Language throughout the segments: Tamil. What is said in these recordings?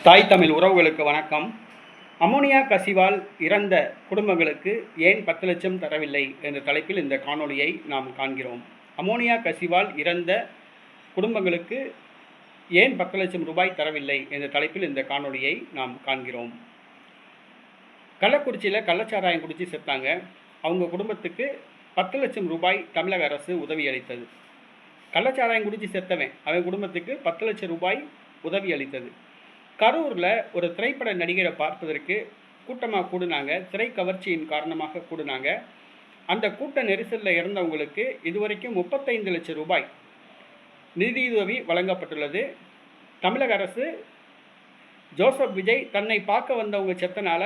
தாய் தமிழ் உறவுகளுக்கு வணக்கம். அமோனியா கசிவால் இறந்த குடும்பங்களுக்கு ஏன் 10 லட்சம் தரவில்லை என்ற தலைப்பில் இந்த காணொளியை நாம் காண்கிறோம். அமோனியா கசிவால் இறந்த குடும்பங்களுக்கு ஏன் 10 லட்சம் ரூபாய் தரவில்லை என்ற தலைப்பில் இந்த காணொளியை நாம் காண்கிறோம். கள்ளக்குறிச்சியில் கள்ளச்சாராயம் குடித்து செத்தாங்க. அவங்க குடும்பத்துக்கு 10 லட்சம் ரூபாய் தமிழக அரசு உதவி அளித்தது. கள்ளச்சாராயம் குடித்து செத்தவன் அவன் குடும்பத்துக்கு 10 லட்சம் ரூபாய் உதவி அளித்தது. கரூரில் ஒரு திரைப்பட நடிகரை பார்ப்பதற்கு கூட்டமாக கூடுனாங்க. திரை கவர்ச்சியின் காரணமாக கூடுனாங்க. அந்த கூட்ட நெரிசலில் இறந்தவங்களுக்கு இதுவரைக்கும் 35 லட்சம் ரூபாய் நிதியுதவி வழங்கப்பட்டுள்ளது. தமிழக அரசு ஜோசப் விஜய் தன்னை பார்க்க வந்தவங்க செத்தனால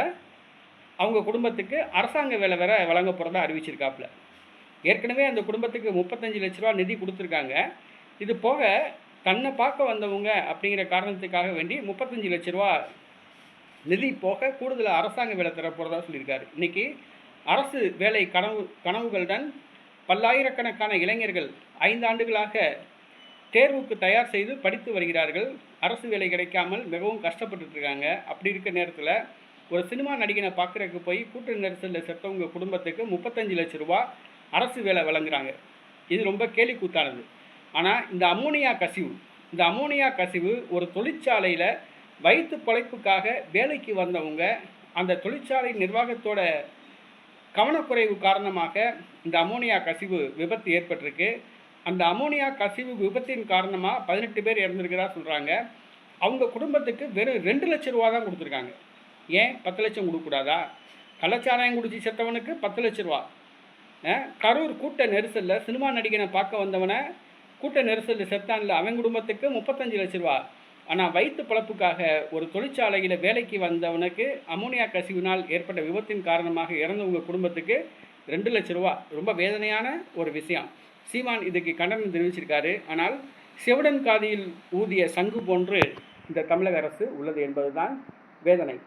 அவங்க குடும்பத்துக்கு அரசாங்க வேலை வேற வழங்க போகிறதா அறிவிச்சிருக்காப்புல. ஏற்கனவே அந்த குடும்பத்துக்கு 35 லட்ச ரூபா நிதி கொடுத்துருக்காங்க. இது போக தன்னை பார்க்க வந்தவங்க அப்படிங்கிற காரணத்துக்காக வேண்டி 35 லட்ச ரூபா நிதி போக கூடுதலாக அரசாங்க வேலை தர போகிறதா சொல்லியிருக்காரு. இன்றைக்கி அரசு வேலை கனவுகளுடன் பல்லாயிரக்கணக்கான இளைஞர்கள் 5 ஆண்டுகளாக தேர்வுக்கு தயார் செய்து படித்து வருகிறார்கள். அரசு வேலை கிடைக்காமல் மிகவும் கஷ்டப்பட்டுருக்காங்க. அப்படி இருக்கிற நேரத்தில் ஒரு சினிமா நடிகனை பார்க்குறதுக்கு போய் கூட்ட நெரிசலில் செத்தவங்க குடும்பத்துக்கு 35 லட்ச ரூபா அரசு வேலை வழங்குறாங்க. இது ரொம்ப கேலி கூத்தானது. ஆனால் இந்த அமோனியா கசிவு ஒரு தொழிற்சாலையில் வயிற்று பிழைப்புக்காக வேலைக்கு வந்தவங்க அந்த தொழிற்சாலை நிர்வாகத்தோட கவனக்குறைவு காரணமாக இந்த அமோனியா கசிவு விபத்து ஏற்பட்டிருக்கு. அந்த அமோனியா கசிவு விபத்தின் காரணமாக 18 பேர் இறந்துருக்கிறதா சொல்கிறாங்க. அவங்க குடும்பத்துக்கு வெறும் 2 லட்ச ரூபா தான் கொடுத்துருக்காங்க. ஏன் 10 லட்சம் கொடுக்கக்கூடாதா? கள்ளச்சாராயம் குடிச்சு செத்தவனுக்கு 10 லட்ச ரூபா. கரூர் கூட்ட நெரிசலில் சினிமா நடிகனை பார்க்க வந்தவனை கூட்ட நெரிசலில் செத்தான்ல அவன் குடும்பத்துக்கு 35 லட்ச ரூபா. ஆனால் வயிற்று பிழப்புக்காக ஒரு தொழிற்சாலையில் வேலைக்கு வந்தவனுக்கு அமோனியா கசிவினால் ஏற்பட்ட விபத்தின் காரணமாக இறந்தவங்க குடும்பத்துக்கு 2 லட்ச ரூபா. ரொம்ப வேதனையான ஒரு விஷயம். சீமான் இதுக்கு கண்டனம் தெரிவிச்சிருக்காரு. ஆனால் செவிடன் காதியில் ஊதிய சங்கு போன்று இந்த தமிழக அரசு உள்ளது என்பதுதான் வேதனை.